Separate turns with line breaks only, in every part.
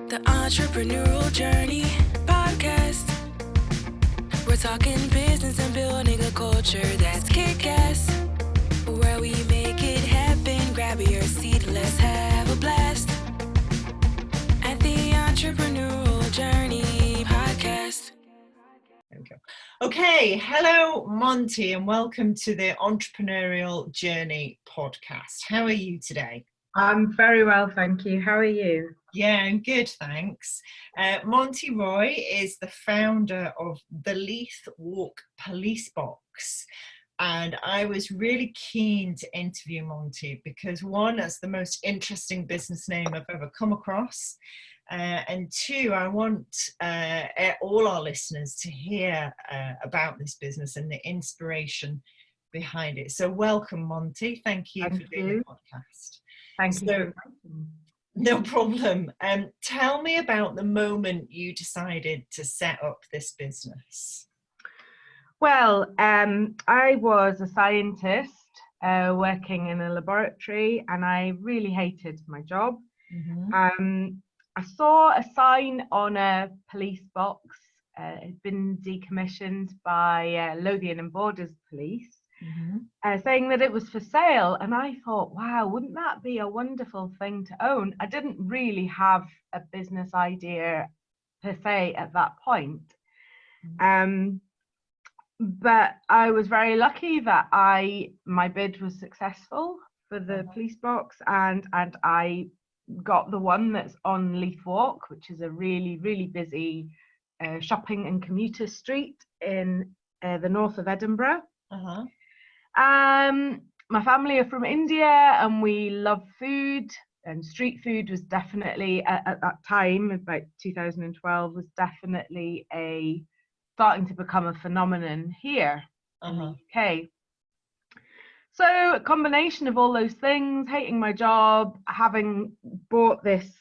The Entrepreneurial Journey podcast. We're talking business and building a culture that's kick-ass. Where we make it happen, grab your seat, let's have a blast. At the Entrepreneurial Journey podcast.
There we go. Okay, hello Monty and welcome to the Entrepreneurial Journey podcast. How are you today?
I'm very well, thank you. How are you?
Yeah, I'm good, thanks. Monty Roy is the founder of the Leith Walk police box. And I was really keen to interview Monty because one, that's the most interesting business name I've ever come across. And two, I want all our listeners to hear about this business and the inspiration behind it. So welcome, Monty. Thank you for doing the podcast.
Thank you.
No problem. Tell me about the moment you decided to set up this business.
Well, I was a scientist working in a laboratory, and I really hated my job.
Mm-hmm.
I saw a sign on a police box. It had been decommissioned by Lothian and Borders Police, saying that it was for sale. And I thought, wow, wouldn't that be a wonderful thing to own? I didn't really have a business idea per se at that point. But I was very lucky that my bid was successful for the police box, and I got the one that's on Leith Walk, which is a really, really busy shopping and commuter street in the north of Edinburgh. My family are from India and we love food, and street food was definitely at that time, about 2012, was definitely starting to become a phenomenon here in the UK. So a combination of all those things, hating my job, having bought this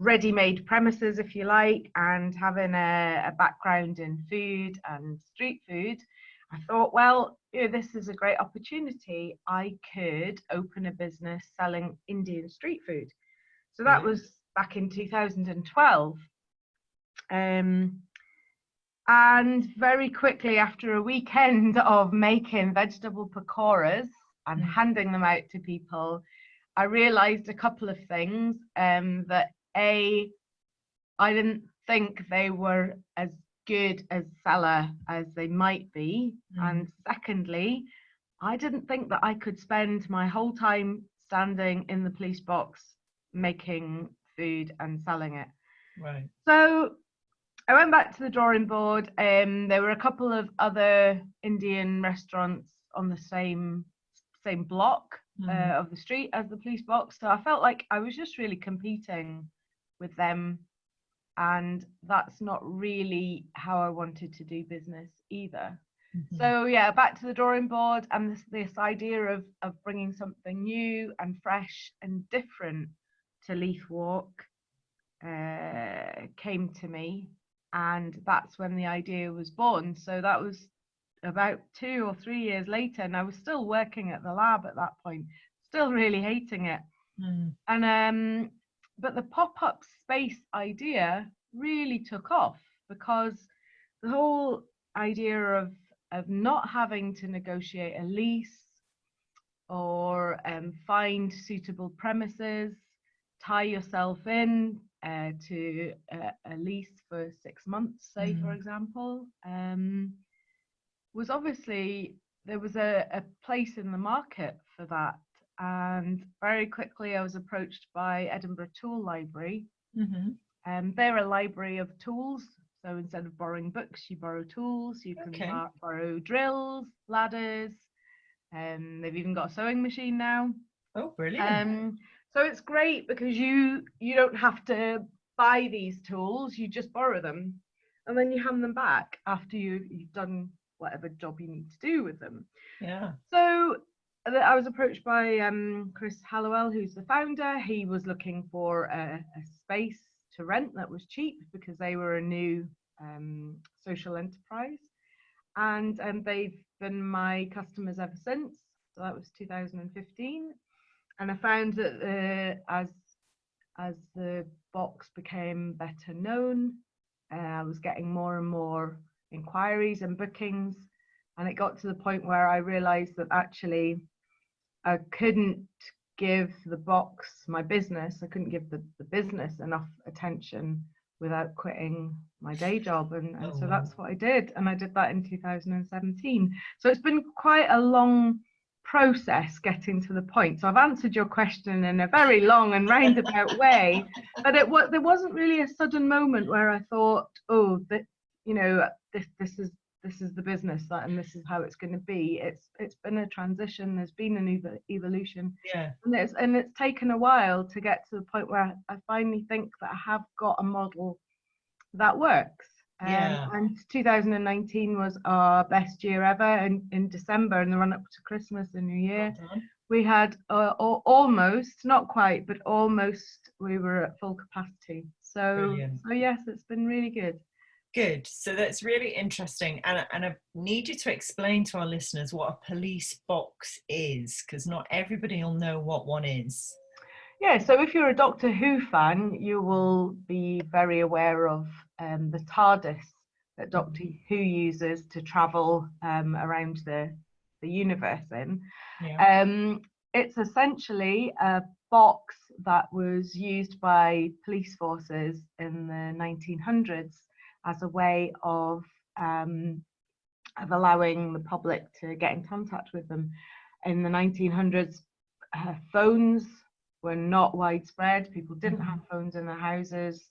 ready-made premises, if you like, and having a background in food and street food, I thought, well, this is a great opportunity. I could open a business selling Indian street food. So that was back in 2012. And very quickly, after a weekend of making vegetable pakoras and handing them out to people, I realized a couple of things. That I didn't think they were as good as seller as they might be. And secondly, I didn't think that I could spend my whole time standing in the police box making food and selling it.
Right.
So I went back to the drawing board. There were a couple of other Indian restaurants on the same block of the street as the police box. So I felt like I was just really competing with them. And that's not really how I wanted to do business either. So yeah, back to the drawing board, and this idea of bringing something new and fresh and different to Leith Walk came to me. And that's when the idea was born. So that was about 2 or 3 years later, and I was still working at the lab at that point, still really hating it. And but the pop-up space idea really took off, because the whole idea of not having to negotiate a lease or find suitable premises, tie yourself in to a lease for 6 months, say, for example, was obviously, there was a place in the market for that. And very quickly I was approached by Edinburgh Tool Library. They're a library of tools. So instead of borrowing books, you borrow tools. You can borrow drills, ladders, and they've even got a sewing machine now.
Oh, brilliant.
So it's great because you don't have to buy these tools, you just borrow them, and then you hand them back after you've done whatever job you need to do with them.
Yeah.
So I was approached by Chris Hallowell, who's the founder. He was looking for a space to rent that was cheap because they were a new social enterprise. And they've been my customers ever since. So that was 2015. And I found that as as the box became better known, I was getting more and more inquiries and bookings, and it got to the point where I realized that actually I couldn't give the box, my business, I couldn't give the business enough attention without quitting my day job. And
Oh,
so
wow.
that's what I did. And I did that in 2017. So it's been quite a long process getting to the point. So I've answered your question in a very long and roundabout way, but there wasn't really a sudden moment where I thought, oh, that, you know, this is the business, that, and this is how it's going to be. It's been a transition. There's been an evolution,
Yeah.
and it's taken a while to get to the point where I finally think that I have got a model that works.
Yeah.
And 2019 was our best year ever. In December, in the run up to Christmas and New Year,
Well done.
we had almost, not quite, but almost, we were at full capacity. So yes, it's been really good.
Good. So that's really interesting. And I need you to explain to our listeners what a police box is, because not everybody will know what one is.
Yeah, so if you're a Doctor Who fan, you will be very aware of the TARDIS that Doctor Who uses to travel around the universe in.
Yeah.
It's essentially a box that was used by police forces in the 1900s as a way of allowing the public to get in contact with them. In the 1900s, phones were not widespread. People didn't have phones in their houses.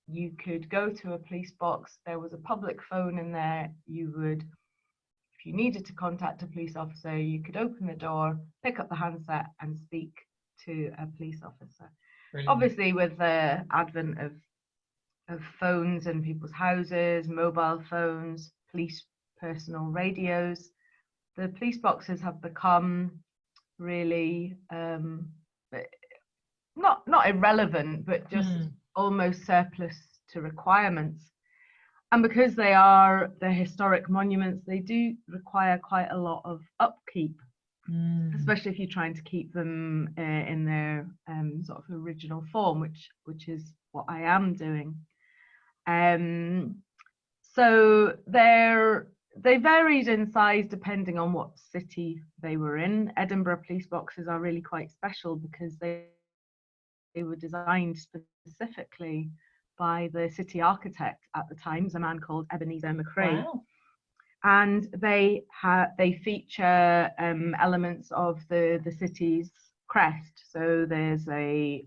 You could go to a police box. There was a public phone in there. You would, if you needed to contact a police officer, you could open the door, pick up the handset, and speak to a police officer. Brilliant. Obviously, with the advent of phones in people's houses, mobile phones, police personal radios, the police boxes have become really not irrelevant, but just almost surplus to requirements. And because they're historic monuments, they do require quite a lot of upkeep, especially if you're trying to keep them in their sort of original form, which is what I am doing. So they varied in size depending on what city they were in. Edinburgh police boxes are really quite special because they were designed specifically by the city architect at the time, a man called Ebenezer McCrae.
Wow.
And they feature elements of the city's crest. So there's a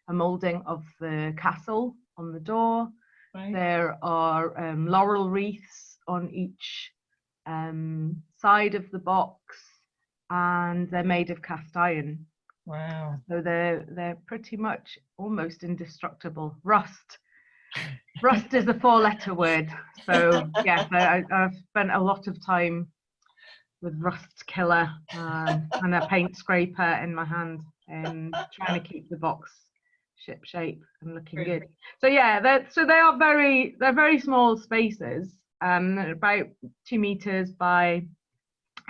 moulding of the castle on the door. Right. There are laurel wreaths on each side of the box, and they're made of cast iron.
Wow.
So they're pretty much almost indestructible. Rust is a 4-letter word. So yes, I've spent a lot of time with rust killer and a paint scraper in my hand, trying to keep the box ship shape and looking good. So yeah, they're very small spaces, about 2 meters by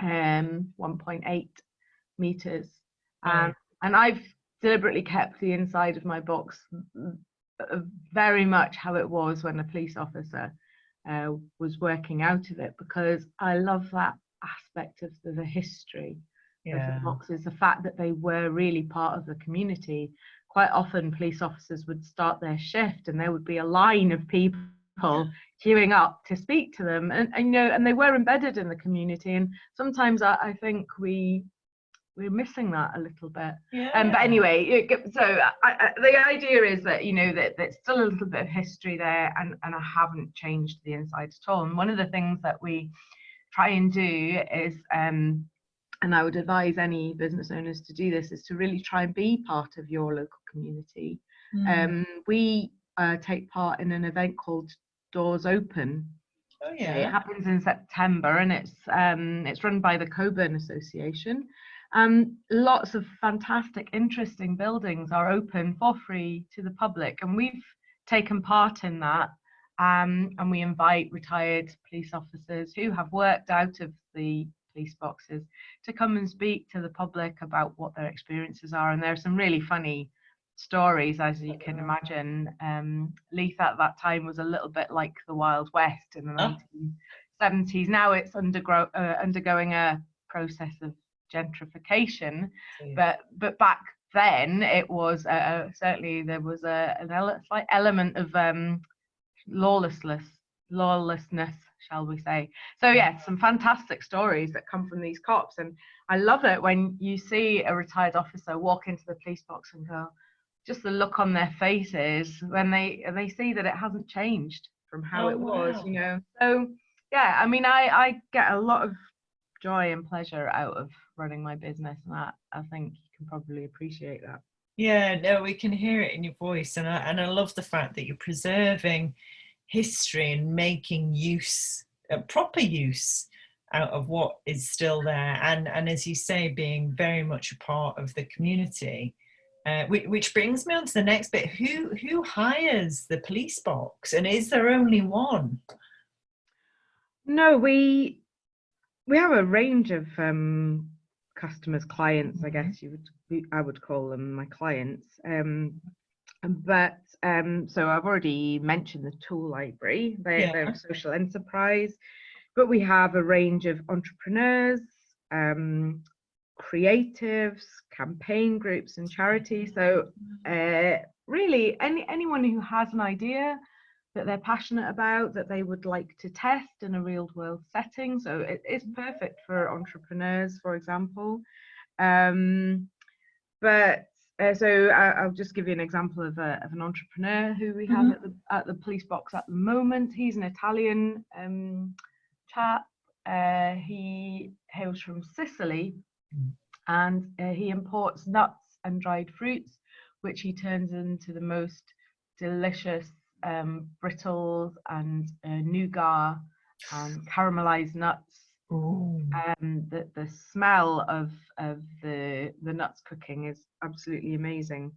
1.8 meters. And I've deliberately kept the inside of my box very much how it was when a police officer was working out of it, because I love that aspect of the history of the boxes, the fact that they were really part of the community. Quite often police officers would start their shift and there would be a line of people queuing up to speak to them, and you know, and they were embedded in the community, and sometimes I think we're missing that a little bit. But anyway, so the idea is that, you know, that there's still a little bit of history there, and I haven't changed the inside at all. And one of the things that we try and do is, and I would advise any business owners to do this, is to really try and be part of your local community. We take part in an event called Doors Open. Oh yeah. It happens in September, and it's run by the Coburn Association. Lots of fantastic, interesting buildings are open for free to the public, and we've taken part in that. And we invite retired police officers who have worked out of the police boxes to come and speak to the public about what their experiences are. And there are some really funny stories, as you can imagine. Leith at that time was a little bit like the Wild West in the 1970s. Now it's undergoing a process of gentrification, but back then it was certainly there was a slight element of lawlessness, shall we say. So yeah, some fantastic stories that come from these cops, and I love it when you see a retired officer walk into the police box and go, just the look on their faces when they see that it hasn't changed from how it was, you know. So yeah, I mean, I get a lot of joy and pleasure out of running my business, and I think you can probably appreciate that.
Yeah, no, we can hear it in your voice, and I love the fact that you're preserving history and making use, proper use, out of what is still there, and as you say, being very much a part of the community. Which brings me on to the next bit. Who hires the police box, and is there only one?
No, we have a range of customers, clients, I guess I would call them my clients. But so I've already mentioned the tool library. They're a social enterprise, but we have a range of entrepreneurs, creatives, campaign groups, and charities. So really anyone who has an idea that they're passionate about, that they would like to test in a real world setting. So it's perfect for entrepreneurs, for example. But so I'll just give you an example of an entrepreneur who we have at the police box at the moment. He's an Italian chap. He hails from Sicily, and he imports nuts and dried fruits, which he turns into the most delicious brittles and nougat and caramelized nuts. The smell of the nuts cooking is absolutely amazing.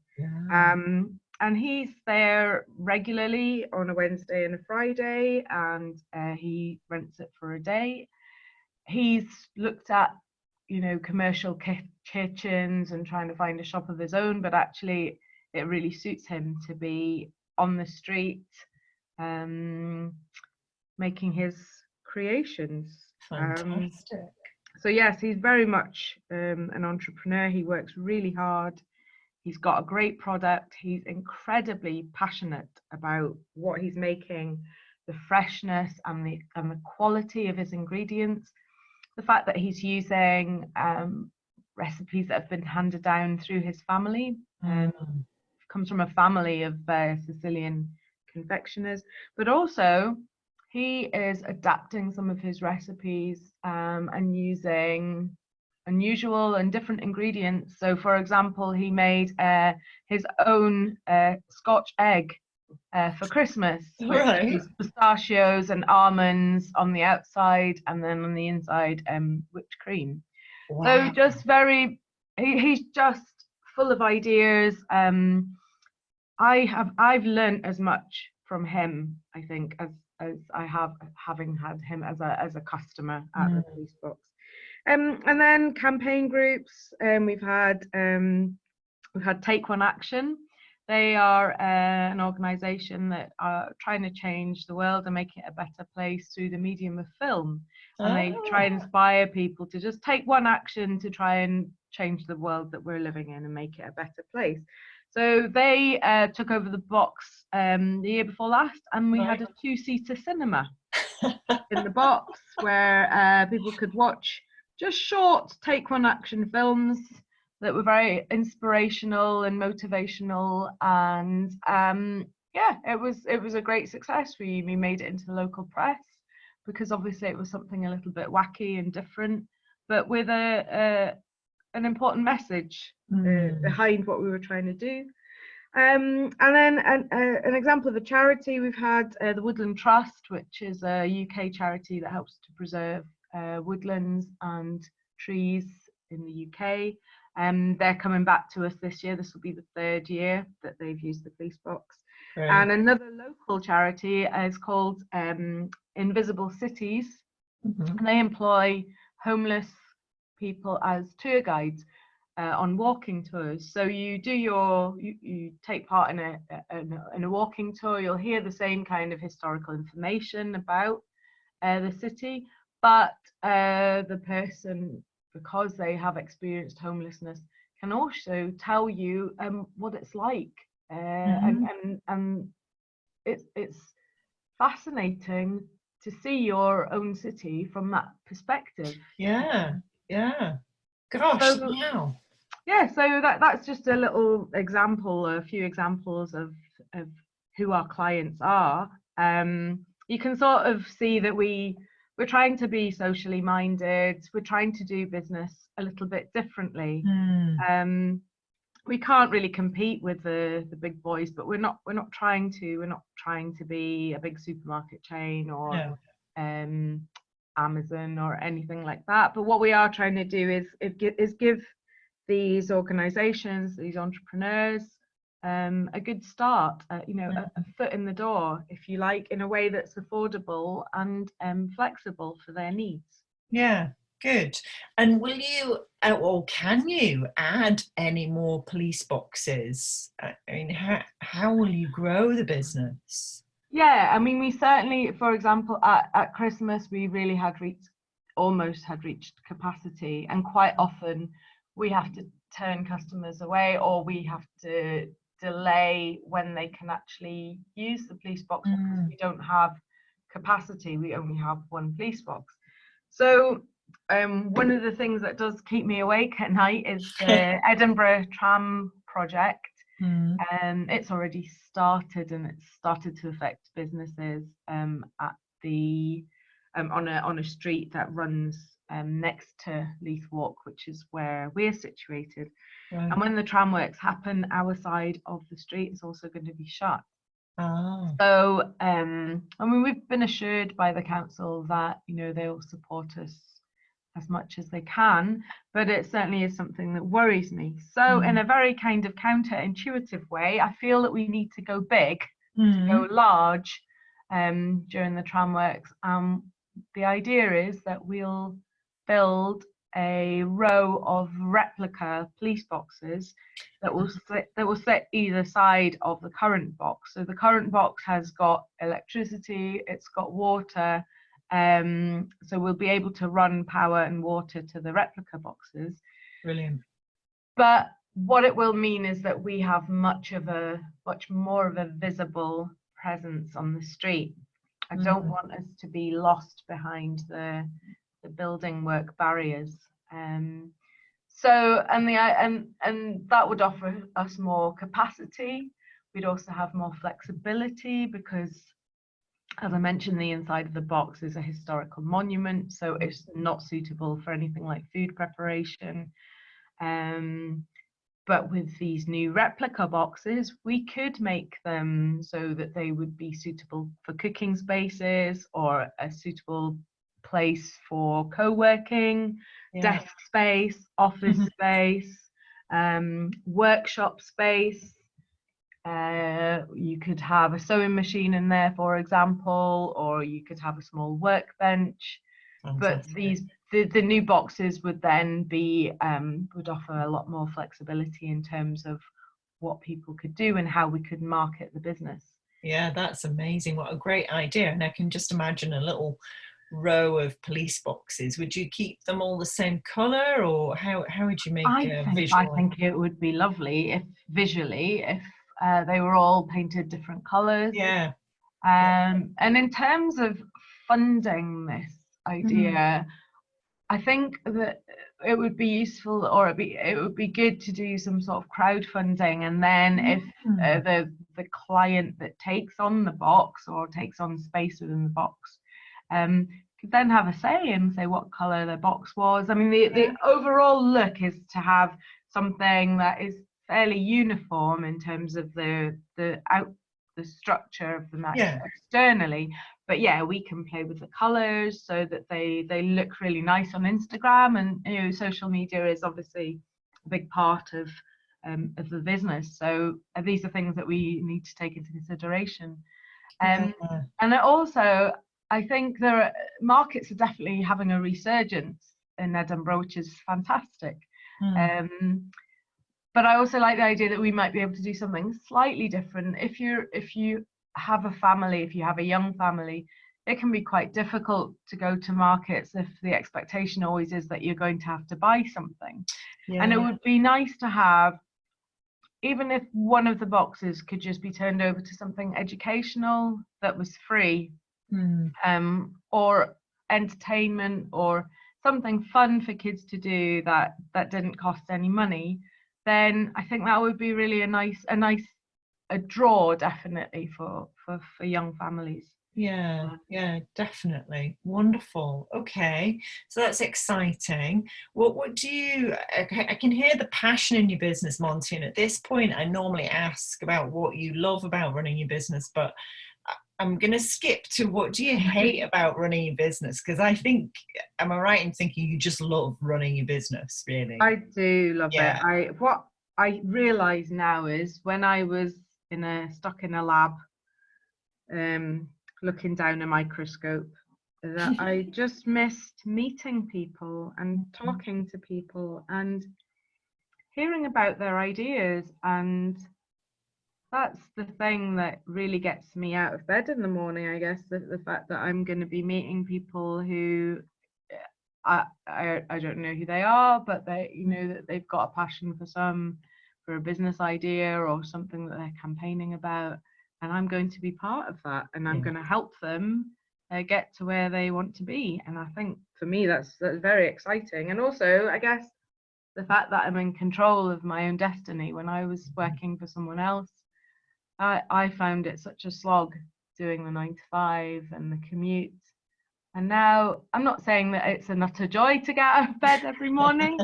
And he's there regularly on a Wednesday and a Friday, and he rents it for a day. He's looked at, you know, commercial kitchens and trying to find a shop of his own, but actually it really suits him to be on the street making his creations.
Fantastic.
So yes, he's very much an entrepreneur. He works really hard. He's got a great product. He's incredibly passionate about what he's making, the freshness and the quality of his ingredients. The fact that he's using recipes that have been handed down through his family. Comes from a family of Sicilian confectioners, but also he is adapting some of his recipes and using unusual and different ingredients. So for example, he made his own Scotch egg for Christmas, which is pistachios and almonds on the outside, and then on the inside whipped cream. So just he's just full of ideas. I've learned as much from him, I think, as I have having had him as a customer at the police box. And then campaign groups. We've had Take One Action. They are an organisation that are trying to change the world and make it a better place through the medium of film. And they try and inspire people to just take one action to try and change the world that we're living in and make it a better place. So they took over the box the year before last, and we had a 2-seater cinema in the box where people could watch just short Take One Action films that were very inspirational and motivational, and it was a great success. We made it into the local press because obviously it was something a little bit wacky and different, but with an important message behind what we were trying to do. And then an example of a charity, we've had the Woodland Trust, which is a UK charity that helps to preserve woodlands and trees in the UK. They're coming back to us this year. This will be the 3rd year that they've used the police box. And another local charity is called Invisible Cities. And they employ homeless people as tour guides. on walking tours. So you take part in a walking tour. You'll hear the same kind of historical information about the city, but the person, because they have experienced homelessness, can also tell you what it's like, and it's fascinating to see your own city from that perspective.
Yeah. Gosh,
So,
wow.
Yeah, so that's just a little example, a few examples of who our clients are. You can sort of see that we're trying to be socially minded. We're trying to do business a little bit differently. We can't really compete with the big boys, but we're not trying to be a big supermarket chain or Amazon or anything like that. But what we are trying to do is give these organizations, these entrepreneurs, a good start, a foot in the door, if you like, in a way that's affordable and flexible for their needs.
Yeah, good. And will you, or can you add any more police boxes? I mean, how will you grow the business?
Yeah, I mean, we certainly, for example, at Christmas, we really almost had reached capacity, and quite often we have to turn customers away, or we have to delay when they can actually use the police box because we don't have capacity. We only have one police box. So one of the things that does keep me awake at night is the Edinburgh tram project. It's already started, and it's started to affect businesses at the on a street that runs next to Leith Walk, which is where we're situated. Right. And when the tramworks happen, our side of the street is also going to be shut. So I mean, we've been assured by the council that they'll support us as much as they can, but it certainly is something that worries me. So in a very kind of counterintuitive way, I feel that we need to go big, to go large during the tramworks. The idea is that we'll build a row of replica police boxes that will sit either side of the current box. So the current box has got electricity, it's got water, so we'll be able to run power and water to the replica boxes.
Brilliant.
But what it will mean is that we have much more of a visible presence on the street. I don't want us to be lost behind the building work barriers. So and that would offer us more capacity. We'd also have more flexibility because, as I mentioned, the inside of the box is a historical monument, so it's not suitable for anything like food preparation. But with these new replica boxes, we could make them so that they would be suitable for cooking spaces, or a suitable place for co-working, desk space, office space, workshop space. You could have a sewing machine in there, for example, or you could have a small workbench. Fantastic. But the new boxes would then be would offer a lot more flexibility in terms of what people could do and how we could market the business.
Yeah, that's amazing. What a great idea. And I can just imagine a little row of police boxes. Would you keep them all the same colour, or how would you make visual?
I think it would be lovely if they were all painted different colours.
Yeah.
And in terms of funding this idea, I think that it would be useful, or it would be good to do some sort of crowdfunding, and then if the client that takes on the box or takes on space within the box could then have a say and say what colour the box was. I mean, the overall look is to have something that is fairly uniform in terms of the structure of the match externally. But yeah, we can play with the colours so that they look really nice on Instagram, and social media is obviously a big part of the business. So these are things that we need to take into consideration. And also, I think markets are definitely having a resurgence in Edinburgh, which is fantastic. But I also like the idea that we might be able to do something slightly different. If you have a family, if you have a young family, it can be quite difficult to go to markets if the expectation always is that you're going to have to buy something. Yeah. And it would be nice to have, even if one of the boxes could just be turned over to something educational that was free, or entertainment, or something fun for kids to do that didn't cost any money, then I think that would be really a nice draw, definitely, for young families.
Yeah, definitely. Wonderful. Okay, so that's exciting. What do you, I can hear the passion in your business, Monty, and at this point I normally ask about what you love about running your business, but I'm going to skip to what do you hate about running your business, because I think, am I right in thinking you just love running your business, really?
I do love it. What I realise now is when I was stuck in a lab, looking down a microscope, that I just missed meeting people and talking to people and hearing about their ideas, and that's the thing that really gets me out of bed in the morning, I guess, the fact that I'm going to be meeting people who I don't know who they are, but they, you know, that they've got a passion for a business idea or something that they're campaigning about, and I'm going to be part of that, and I'm going to help them get to where they want to be. And I think for me that's very exciting. And also, I guess, the fact that I'm in control of my own destiny. When I was working for someone else, I found it such a slog doing the 9 to 5 and the commute. And now, I'm not saying that it's an utter joy to get out of bed every morning.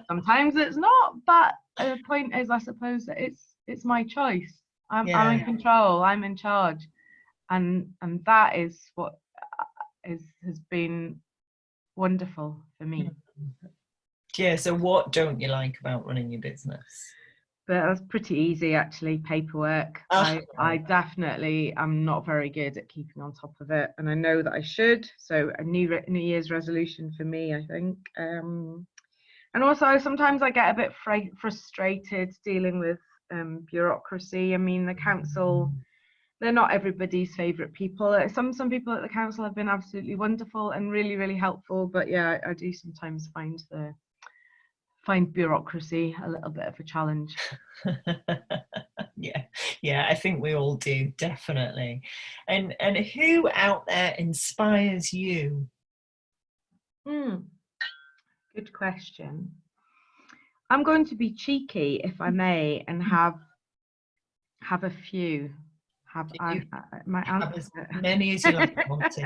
Sometimes it's not, but the point is, I suppose, that it's my choice. I'm in control. I'm in charge, and that is what has been wonderful for me.
Yeah. So, what don't you like about running your business?
But that's pretty easy, actually. Paperwork. I definitely am not very good at keeping on top of it, and I know that I should. So a New Year's resolution for me, I think. And also, sometimes I get a bit frustrated dealing with bureaucracy. I mean, the council, they're not everybody's favourite people. Some people at the council have been absolutely wonderful and really, really helpful. But yeah, I do sometimes find bureaucracy a little bit of a challenge.
yeah, I think we all do, definitely. And who out there inspires you?
Good question. I'm going to be cheeky, if I may, and have a few. Have
as many as you like, Monty.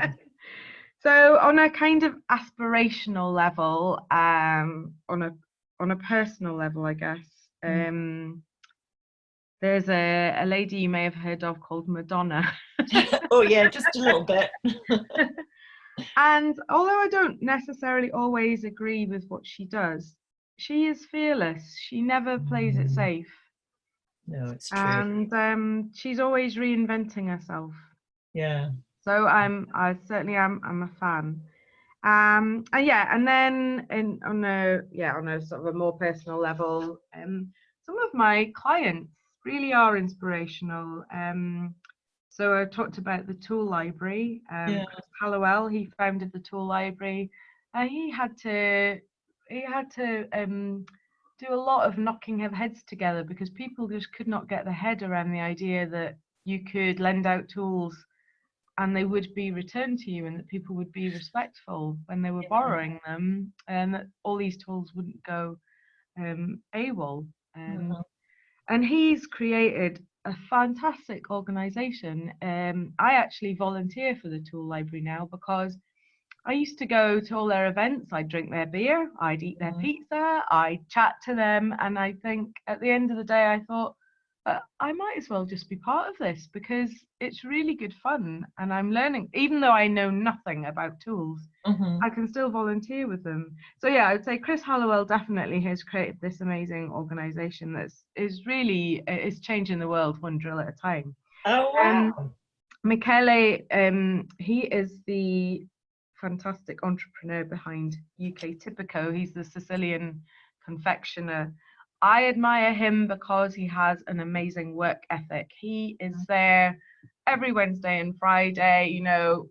So on a kind of aspirational level, on a personal level, I guess, there's a lady you may have heard of called Madonna.
Oh yeah, just a little bit.
And although I don't necessarily always agree with what she does, she is fearless. She never plays it safe.
No, it's true.
And she's always reinventing herself.
Yeah.
So I certainly am a fan. And then on a sort of a more personal level, some of my clients really are inspirational. So I talked about the Tool Library. Chris Hallowell, he founded the Tool Library. He had to do a lot of knocking of heads together because people just could not get their head around the idea that you could lend out tools and they would be returned to you, and that people would be respectful when they were borrowing them, and that all these tools wouldn't go AWOL. And he's created a fantastic organization. I actually volunteer for the Tool Library now because I used to go to all their events. I'd drink their beer, I'd eat their pizza, I'd chat to them, and I think at the end of the day I thought, I might as well just be part of this because it's really good fun and I'm learning. Even though I know nothing about tools, I can still volunteer with them. So yeah, I would say Chris Hallowell definitely has created this amazing organization that is changing the world one drill at a time.
Oh wow.
Michele, he is the fantastic entrepreneur behind UK Typico. He's the Sicilian confectioner. I admire him because he has an amazing work ethic. He is there every Wednesday and Friday, you know,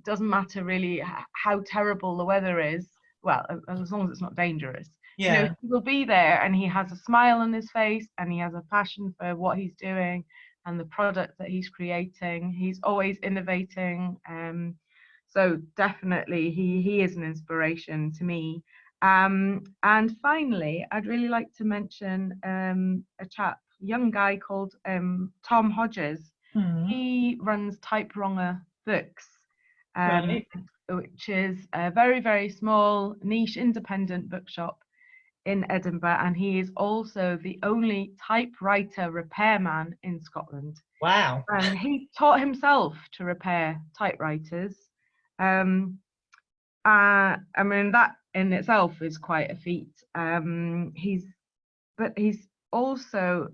doesn't matter really how terrible the weather is. Well, as long as it's not dangerous. You know, he will be there, and he has a smile on his face, and he has a passion for what he's doing and the product that he's creating. He's always innovating. So definitely he is an inspiration to me. And finally, I'd really like to mention a young guy called Tom Hodges. He runs Typewronger Books, which is a very, very small, niche, independent bookshop in Edinburgh, and he is also the only typewriter repairman in Scotland.
Wow.
And he taught himself to repair typewriters. I mean, that in itself is quite a feat. He's also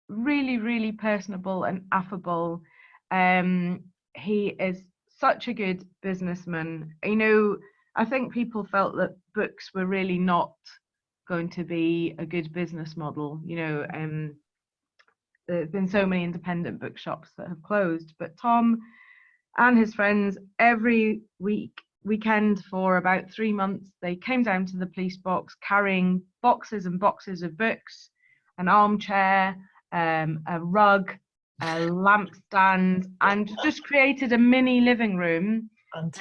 really, really personable and affable. He is such a good businessman. You know, I think people felt that books were really not going to be a good business model. You know, there's been so many independent bookshops that have closed, but Tom and his friends every weekend for about 3 months, they came down to the police box carrying boxes and boxes of books, an armchair, a rug, a lamp stand, and just created a mini living room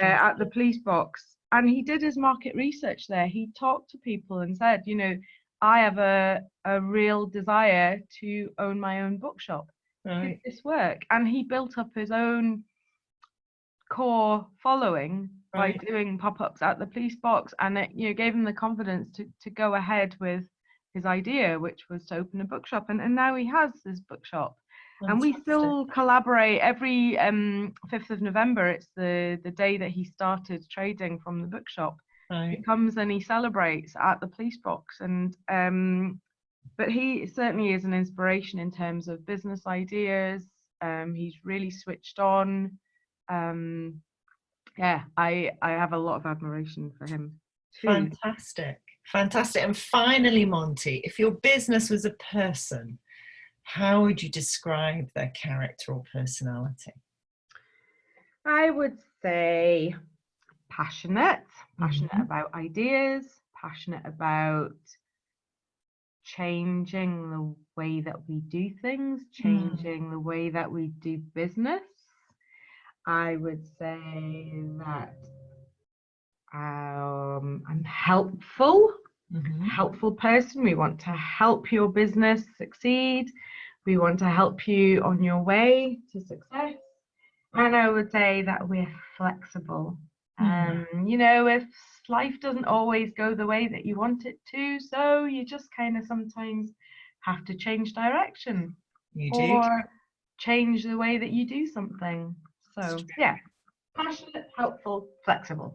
at the police box. And he did his market research there. He talked to people and said, you know, I have a real desire to own my own bookshop. Could this work? And he built up his own core following by doing pop-ups at the police box, and it, you know, gave him the confidence to go ahead with his idea, which was to open a bookshop. And now he has this bookshop. Fantastic. And we still collaborate every 5th of November. It's the day that he started trading from the bookshop. He comes and he celebrates at the police box. And but he certainly is an inspiration in terms of business ideas. He's really switched on. Yeah, I have a lot of admiration for him too.
Fantastic. And finally, Monty, if your business was a person, how would you describe their character or personality?
I would say passionate about ideas, passionate about changing the way that we do things, changing the way that we do business. I would say that I'm helpful person. We want to help your business succeed. We want to help you on your way to success. And I would say that we're flexible. You know, if life doesn't always go the way that you want it to, so you just kind of sometimes have to change direction or change the way that you do something. So yeah, passionate, helpful, flexible.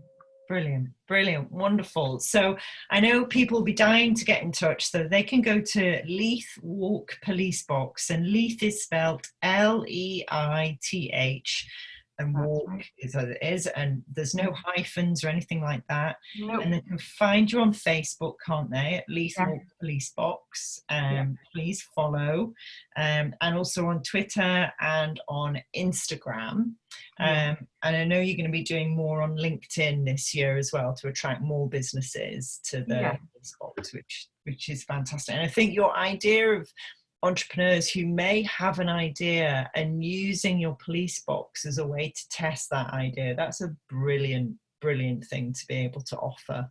Brilliant, wonderful. So I know people will be dying to get in touch, so they can go to Leith Walk Police Box, and Leith is spelled Leith, and Walk is as it is, and there's no hyphens or anything like that.
Nope.
And they can find you on Facebook, can't they, at Leith Walk Police Box. Please follow, and also on Twitter and on Instagram. And I know you're going to be doing more on LinkedIn this year as well to attract more businesses to the police box, which is fantastic. And I think your idea of entrepreneurs who may have an idea and using your police box as a way to test that idea, that's a brilliant thing to be able to offer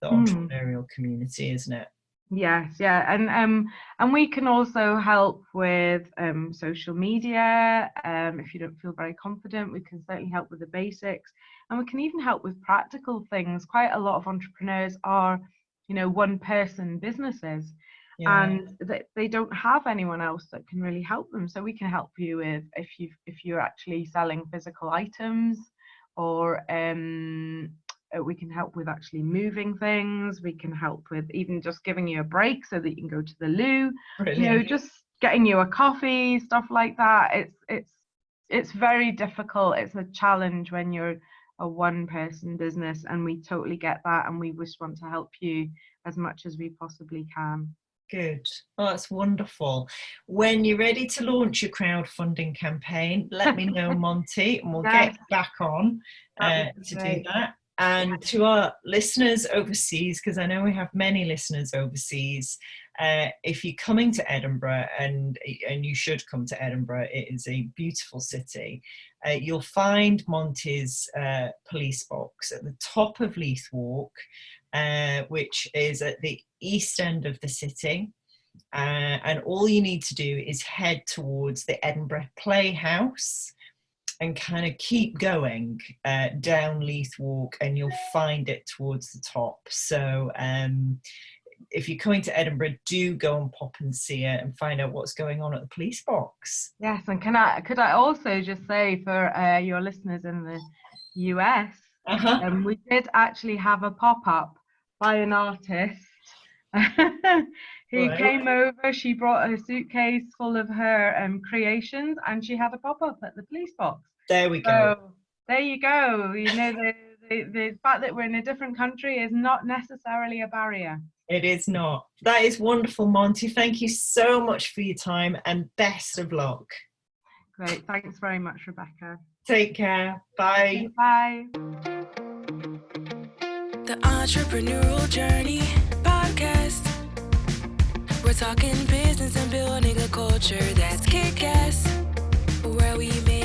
the entrepreneurial community, isn't it?
Yes, yeah, and we can also help with social media. If you don't feel very confident, we can certainly help with the basics, and we can even help with practical things. Quite a lot of entrepreneurs are, you know, one-person businesses. And they don't have anyone else that can really help them. So we can help you with if you're actually selling physical items, or we can help with actually moving things. We can help with even just giving you a break so that you can go to the loo. Brilliant. You know, just getting you a coffee, stuff like that. It's very difficult. It's a challenge when you're a one-person business, and we totally get that, and we just want to help you as much as we possibly can.
Good. Oh, that's wonderful. When you're ready to launch your crowdfunding campaign, let me know, Monty, and we'll
Yes.
get back on
That would be
to do
great.
that. And to our listeners overseas, because I know we have many listeners overseas, if you're coming to Edinburgh, and you should come to Edinburgh, it is a beautiful city, you'll find Monty's police box at the top of Leith Walk, which is at the east end of the city. And all you need to do is head towards the Edinburgh Playhouse and kind of keep going down Leith Walk, and you'll find it towards the top. So if you're coming to Edinburgh, do go and pop and see it and find out what's going on at the police box.
Yes, and could I also just say for your listeners in the US, we did actually have a pop-up by an artist who came over. She brought a suitcase full of her creations, and she had a pop-up at the police box.
There we go.
So there you go. You know, the fact that we're in a different country is not necessarily a barrier.
It is not. That is wonderful, Monty. Thank you so much for your time, and best of luck.
Great. Thanks very much, Rebecca.
Take care. Bye.
Bye.
The Entrepreneurial Journey Podcast. We're talking business and building a culture that's kick-ass, where we make